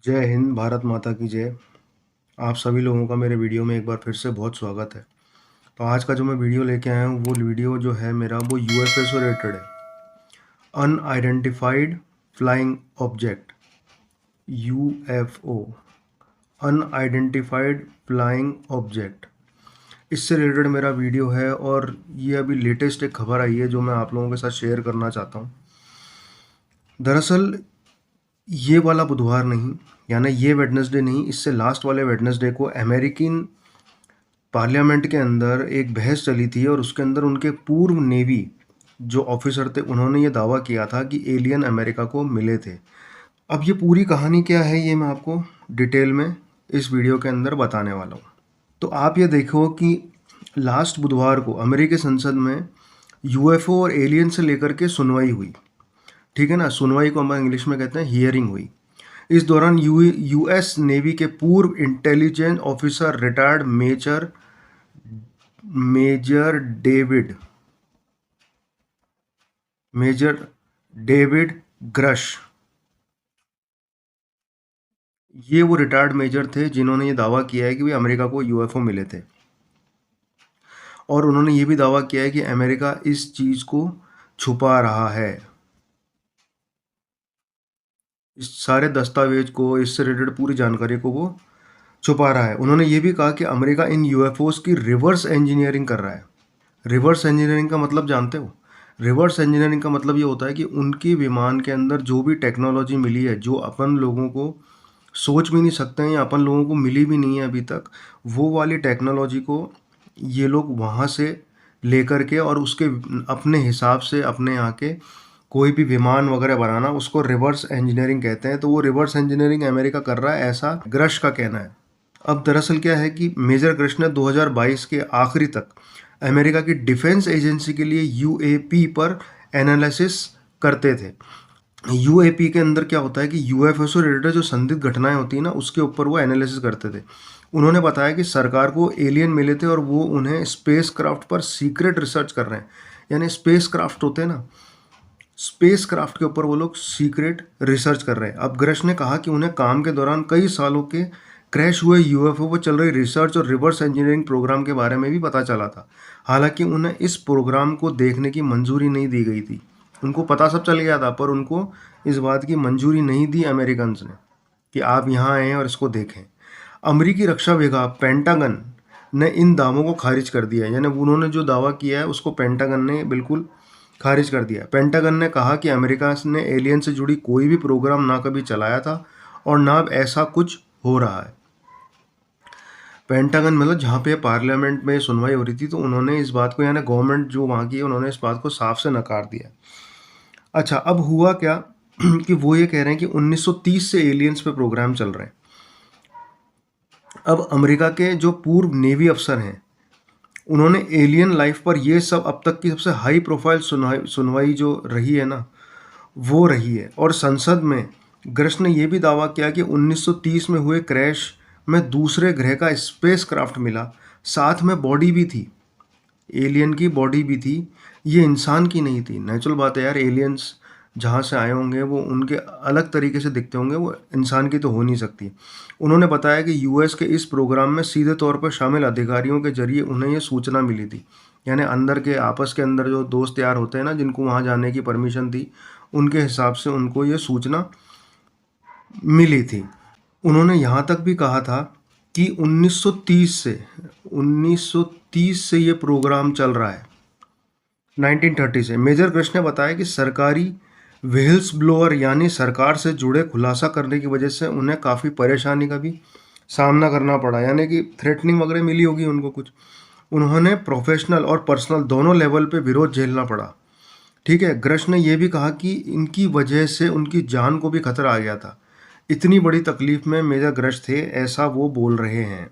जय हिंद, भारत माता की जय। आप सभी लोगों का मेरे वीडियो में एक बार फिर से बहुत स्वागत है। तो आज का जो मैं वीडियो लेके आया हूँ, वो वीडियो जो है मेरा वो यूएफओ से रिलेटेड है। Unidentified flying object, UFO, unidentified flying object, इससे रिलेटेड मेरा वीडियो है। और ये अभी लेटेस्ट एक खबर आई है जो मैं आप लोगों के साथ शेयर करना चाहता हूँ। दरअसल ये वाला बुधवार नहीं, यानी ये वेडनेसडे नहीं, इससे लास्ट वाले वेडनेसडे को अमेरिकन पार्लियामेंट के अंदर एक बहस चली थी और उसके अंदर उनके पूर्व नेवी जो ऑफिसर थे, उन्होंने ये दावा किया था कि एलियन अमेरिका को मिले थे। अब ये पूरी कहानी क्या है, ये मैं आपको डिटेल में इस वीडियो के अंदर बताने वाला हूँ। तो आप ये देखो कि लास्ट बुधवार को अमेरिकी संसद में यूएफओ और एलियन से लेकर के सुनवाई हुई। ठीक है ना, सुनवाई को हम इंग्लिश में कहते हैं हियरिंग हुई। इस दौरान यूएस नेवी के पूर्व intelligence officer retired major David major David Grusch, ये वो रिटायर्ड मेजर थे जिन्होंने ये दावा किया है कि भाई अमेरिका को यूएफओ मिले थे। और उन्होंने ये भी दावा किया है कि अमेरिका इस चीज़ को छुपा रहा है, इस सारे दस्तावेज को, इससे रिलेटेड पूरी जानकारी को वो छुपा रहा है। उन्होंने ये भी कहा कि अमेरिका इन यूएफओस की रिवर्स इंजीनियरिंग कर रहा है। रिवर्स इंजीनियरिंग का मतलब जानते हो? रिवर्स इंजीनियरिंग का मतलब ये होता है कि उनकी विमान के अंदर जो भी टेक्नोलॉजी मिली है, जो अपन लोगों को सोच भी नहीं सकते हैं या अपन लोगों को मिली भी नहीं है अभी तक, वो वाली टेक्नोलॉजी को ये लोग वहाँ से लेकर के और उसके अपने हिसाब से अपने यहाँ के कोई भी विमान वगैरह बनाना, उसको रिवर्स इंजीनियरिंग कहते हैं। तो वो रिवर्स इंजीनियरिंग अमेरिका कर रहा है, ऐसा ग्रश का कहना है। अब दरअसल क्या है कि मेजर ग्रश ने 2022 के आखिरी तक अमेरिका की डिफेंस एजेंसी के लिए यूएपी पर एनालिसिस करते थे। यूएपी के अंदर क्या होता है कि यूएफओ से रिलेटेड जो संदिग्ध घटनाएं होती हैं ना, उसके ऊपर वो एनालिसिस करते थे। उन्होंने बताया कि सरकार को एलियन मिले थे और वो उन्हें स्पेस क्राफ्ट पर सीक्रेट रिसर्च कर रहे हैं। यानी स्पेस क्राफ्ट होते हैं ना, स्पेस क्राफ्ट के ऊपर वो लोग सीक्रेट रिसर्च कर रहे हैं। अब ग्रश ने कहा कि उन्हें काम के दौरान कई सालों के क्रैश हुए यूएफओ पर चल रही रिसर्च और रिवर्स इंजीनियरिंग प्रोग्राम के बारे में भी पता चला था। हालांकि उन्हें इस प्रोग्राम को देखने की मंजूरी नहीं दी गई थी। उनको पता सब चल गया था, पर उनको इस बात की मंजूरी नहीं दी अमेरिकन्स ने कि आप यहाँ आएँ और इसको देखें। अमेरिकी रक्षा विभाग पेंटागन ने इन दावों को खारिज कर दिया है। यानी उन्होंने जो दावा किया है उसको पेंटागन ने बिल्कुल खारिज कर दिया। पेंटागन ने कहा कि अमेरिका ने एलियन से जुड़ी कोई भी प्रोग्राम ना कभी चलाया था और ना अब ऐसा कुछ हो रहा है। पेंटागन मतलब जहाँ पे पार्लियामेंट में सुनवाई हो रही थी, तो उन्होंने इस बात को, यानी गवर्नमेंट जो वहाँ की है, उन्होंने इस बात को साफ से नकार दिया। अच्छा, अब हुआ क्या कि वो ये कह रहे हैं कि 1930 से एलियंस पे प्रोग्राम चल रहे हैं। अब अमेरिका के जो पूर्व नेवी अफसर हैं, उन्होंने एलियन लाइफ पर ये सब अब तक की सबसे हाई प्रोफाइल सुनवाई जो रही है ना, वो रही है। और संसद में ग्रश ने यह भी दावा किया कि 1930 में हुए क्रैश में दूसरे ग्रह का स्पेस क्राफ्ट मिला, साथ में बॉडी भी थी, एलियन की बॉडी भी थी, ये इंसान की नहीं थी। नेचुरल बात है यार, एलियंस जहाँ से आए होंगे वो उनके अलग तरीके से दिखते होंगे, वो इंसान की तो हो नहीं सकती। उन्होंने बताया कि यूएस के इस प्रोग्राम में सीधे तौर पर शामिल अधिकारियों के जरिए उन्हें ये सूचना मिली थी। यानी अंदर के आपस के अंदर जो दोस्त यार होते हैं ना, जिनको वहाँ जाने की परमिशन थी, उनके हिसाब से उनको ये सूचना मिली थी। उन्होंने यहाँ तक भी कहा था कि 1930 से ये प्रोग्राम चल रहा है, 1930 से। मेजर कृष्ण ने बताया कि सरकारी व्हील्स ब्लोअर यानी सरकार से जुड़े खुलासा करने की वजह से उन्हें काफ़ी परेशानी का भी सामना करना पड़ा, यानी कि थ्रेटनिंग वगैरह मिली होगी उनको कुछ। उन्होंने प्रोफेशनल और पर्सनल दोनों लेवल पे विरोध झेलना पड़ा। ठीक है, ग्रश ने यह भी कहा कि इनकी वजह से उनकी जान को भी खतरा आ गया था। इतनी बड़ी तकलीफ में मेजर ग्रश थे, ऐसा वो बोल रहे हैं।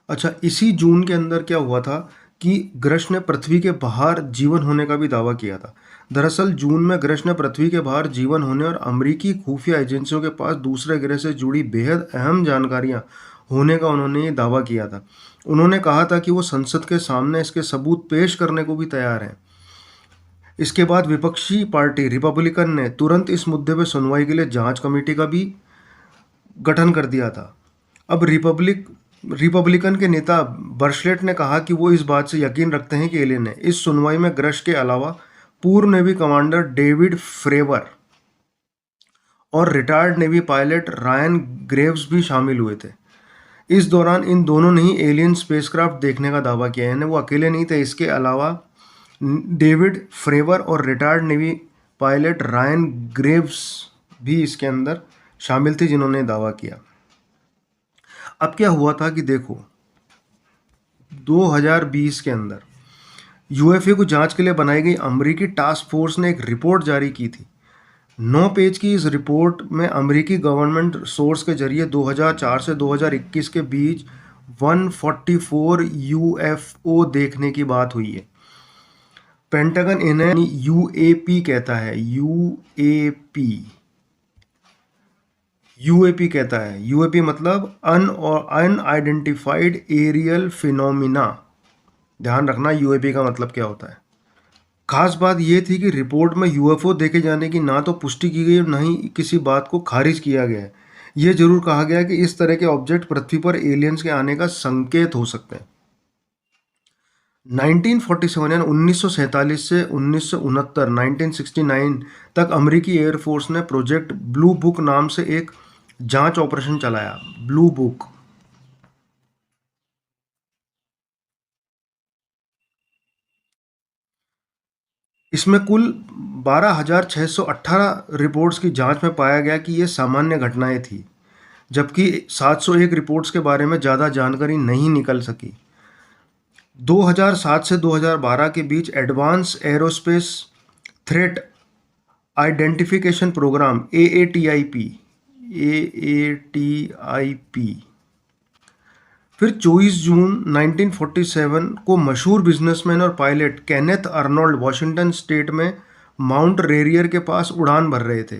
अच्छा, इसी जून के अंदर क्या हुआ था कि ग्रश ने पृथ्वी के बाहर जीवन होने का भी दावा किया था। दरअसल जून में ग्रश ने पृथ्वी के बाहर जीवन होने और अमेरिकी खुफिया एजेंसियों के पास दूसरे ग्रह से जुड़ी बेहद अहम जानकारियां होने का उन्होंने ये दावा किया था। उन्होंने कहा था कि वो संसद के सामने इसके सबूत पेश करने को भी तैयार हैं। इसके बाद विपक्षी पार्टी रिपब्लिकन ने तुरंत इस मुद्दे पर सुनवाई के लिए जांच कमेटी का भी गठन कर दिया था। अब रिपब्लिकन के नेता बर्शलेट ने कहा कि वो इस बात से यकीन रखते हैं कि एलियन है। इस सुनवाई में ग्रश के अलावा पूर्व नेवी कमांडर डेविड फ्रेवर और retired navy pilot Ryan Graves भी शामिल हुए थे। इस दौरान इन दोनों ने ही एलियन स्पेसक्राफ्ट देखने का दावा किया, यानी वो अकेले नहीं थे। इसके अलावा डेविड फ्रेवर और retired navy pilot Ryan Graves भी इसके अंदर शामिल थे जिन्होंने दावा किया। अब क्या हुआ था कि देखो, 2020 के अंदर यूएफए को जांच के लिए बनाई गई अमेरिकी टास्क फोर्स ने एक रिपोर्ट जारी की थी। 9 पेज की इस रिपोर्ट में अमेरिकी गवर्नमेंट सोर्स के जरिए 2004 से 2021 के बीच 144 यूएफओ देखने की बात हुई है। पेंटागन इन्हें यूएपी कहता है, यूएपी कहता है। यूएपी मतलब अनआइडेंटिफाइड एरियल फिनोमिना। ध्यान रखना यूएपी का मतलब क्या होता है। खास बात यह थी कि रिपोर्ट में यूएफओ देखे जाने की ना तो पुष्टि की गई और न ही किसी बात को खारिज किया गया है। यह जरूर कहा गया कि इस तरह के ऑब्जेक्ट पृथ्वी पर एलियंस के आने का संकेत हो सकते हैं। 1947 यानी 1947 से 1969 तक अमेरिकी एयरफोर्स ने प्रोजेक्ट ब्लू बुक नाम से एक जांच ऑपरेशन चलाया। ब्लू बुक इसमें कुल 12,618 रिपोर्ट्स की जांच में पाया गया कि ये सामान्य घटनाएं थी, जबकि 701 रिपोर्ट्स के बारे में ज़्यादा जानकारी नहीं निकल सकी। 2007 से 2012 के बीच advance aerospace threat identification program AATIP फिर 24 जून 1947 को मशहूर बिजनेसमैन और pilot Kenneth Arnold Washington State में माउंट रेरियर के पास उड़ान भर रहे थे।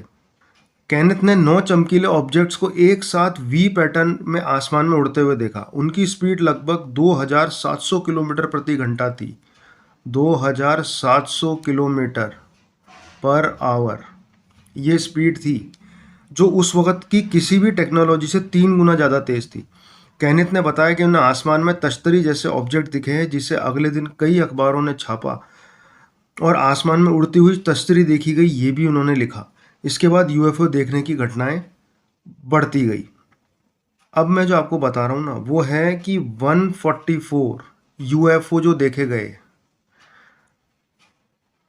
केनेथ ने 9 चमकीले ऑब्जेक्ट्स को एक साथ वी पैटर्न में आसमान में उड़ते हुए देखा। उनकी स्पीड लगभग 2700 किलोमीटर प्रति घंटा थी। 2700 किलोमीटर पर आवर ये स्पीड थी, जो उस वक्त की किसी भी टेक्नोलॉजी से 3 गुना ज़्यादा तेज़ थी। केनेथ ने बताया कि उन्हें आसमान में तश्तरी जैसे ऑब्जेक्ट दिखे हैं, जिसे अगले दिन कई अखबारों ने छापा और आसमान में उड़ती हुई तश्तरी देखी गई, ये भी उन्होंने लिखा। इसके बाद यूएफओ देखने की घटनाएं बढ़ती गई। अब मैं जो आपको बता रहा हूँ ना, वो है कि 144 यूएफओ जो देखे गए,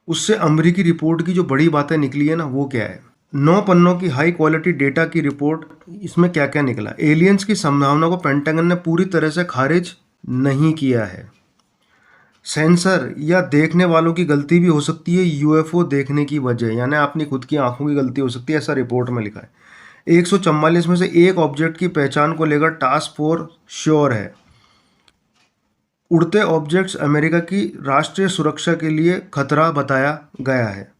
उससे अमेरिकी रिपोर्ट की जो बड़ी बातें निकली है ना, वो क्या है। 9 पन्नों की हाई क्वालिटी डेटा की रिपोर्ट, इसमें क्या क्या निकला। एलियंस की संभावना को पेंटागन ने पूरी तरह से खारिज नहीं किया है। सेंसर या देखने वालों की गलती भी हो सकती है यूएफओ देखने की वजह, यानी अपनी खुद की आंखों की गलती हो सकती है, ऐसा रिपोर्ट में लिखा है। 144 में से एक ऑब्जेक्ट की पहचान को लेकर टास्क फोर्स श्योर है। उड़ते ऑब्जेक्ट्स अमेरिका की राष्ट्रीय सुरक्षा के लिए खतरा बताया गया है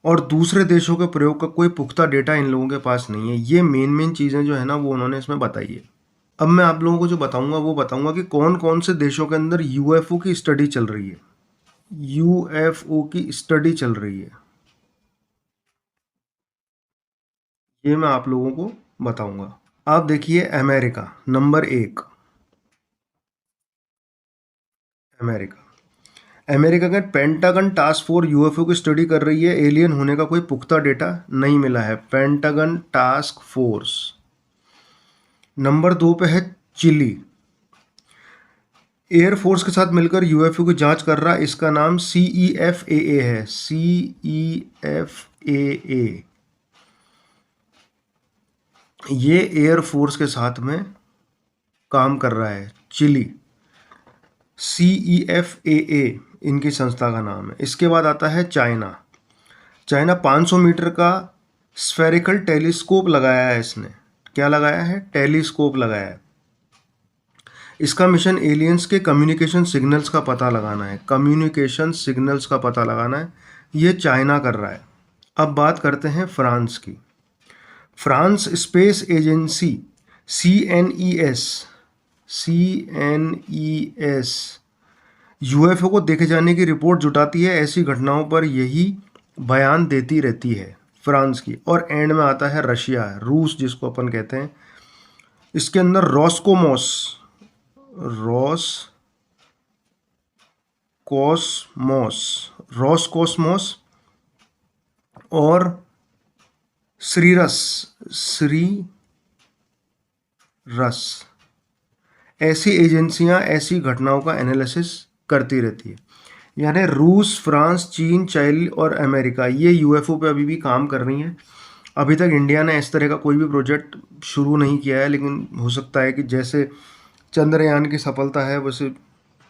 और दूसरे देशों के प्रयोग का कोई पुख्ता डेटा इन लोगों के पास नहीं है। ये मेन चीज़ें जो है ना, वो उन्होंने इसमें बताई है। अब मैं आप लोगों को जो बताऊंगा वो बताऊंगा कि कौन कौन से देशों के अंदर यूएफओ की स्टडी चल रही है। यूएफओ की स्टडी चल रही है, ये मैं आप लोगों को बताऊंगा। आप देखिए, अमेरिका नंबर 1। अमेरिका का पेंटागन टास्क फोर्स यूएफओ की स्टडी कर रही है। एलियन होने का कोई पुख्ता डेटा नहीं मिला है। Pentagon task force. नंबर 2 पे है चिली। एयरफोर्स के साथ मिलकर यूएफओ की जांच कर रहा है। इसका नाम CEFAA है। CEFAA ये एयरफोर्स के साथ में काम कर रहा है, चिली। CEFAA इनकी संस्था का नाम है। इसके बाद आता है चाइना। 500 मीटर का स्फेरिकल टेलीस्कोप लगाया है इसने। क्या लगाया है? टेलीस्कोप लगाया है। इसका मिशन एलियंस के कम्युनिकेशन सिग्नल्स का पता लगाना है। कम्युनिकेशन सिग्नल्स का पता लगाना है, ये चाइना कर रहा है। अब बात करते हैं फ्रांस की। France space agency CNES UFO को देखे जाने की रिपोर्ट जुटाती है। ऐसी घटनाओं पर यही बयान देती रहती है फ्रांस की। और एंड में आता है रशिया, रूस जिसको अपन कहते हैं। इसके अंदर रॉसकोमॉस रॉसकोसमॉस और श्रीरस ऐसी एजेंसियां ऐसी घटनाओं का एनालिसिस करती रहती है। यानी रूस, फ्रांस, चीन, चाइना और अमेरिका ये यूएफओ पे अभी भी काम कर रही हैं। अभी तक इंडिया ने इस तरह का कोई भी प्रोजेक्ट शुरू नहीं किया है, लेकिन हो सकता है कि जैसे चंद्रयान की सफलता है वैसे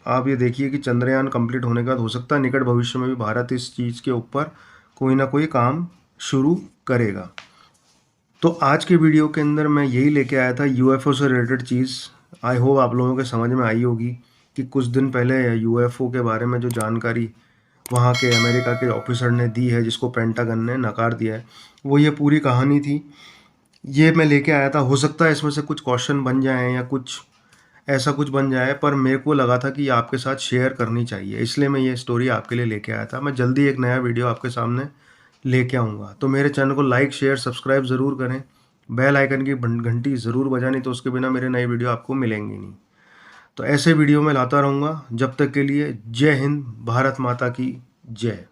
आप ये देखिए कि चंद्रयान कंप्लीट होने के बाद हो सकता है निकट भविष्य में भी भारत इस चीज़ के ऊपर कोई ना कोई काम शुरू करेगा। तो आज के वीडियो के अंदर मैं यही लेके आया था, यूएफओ से रिलेटेड चीज़। आई होप आप लोगों के समझ में आई होगी कि कुछ दिन पहले यूएफओ के बारे में जो जानकारी वहाँ के अमेरिका के ऑफिसर ने दी है, जिसको पेंटागन ने नकार दिया है, वो ये पूरी कहानी थी। ये मैं लेके आया था। हो सकता है इसमें से कुछ क्वेश्चन बन जाए या कुछ ऐसा कुछ बन जाए, पर मेरे को लगा था कि ये आपके साथ शेयर करनी चाहिए, इसलिए मैं ये स्टोरी आपके लिए लेके आया था। मैं जल्दी एक नया वीडियो आपके सामने लेके आऊँगा। तो मेरे चैनल को लाइक, शेयर, सब्सक्राइब ज़रूर करें। बेल आइकन की घंटी ज़रूर बजानी, तो उसके बिना मेरे नए वीडियो आपको मिलेंगे नहीं। तो ऐसे वीडियो मैं लाता रहूँगा। जब तक के लिए जय हिंद, भारत माता की जय।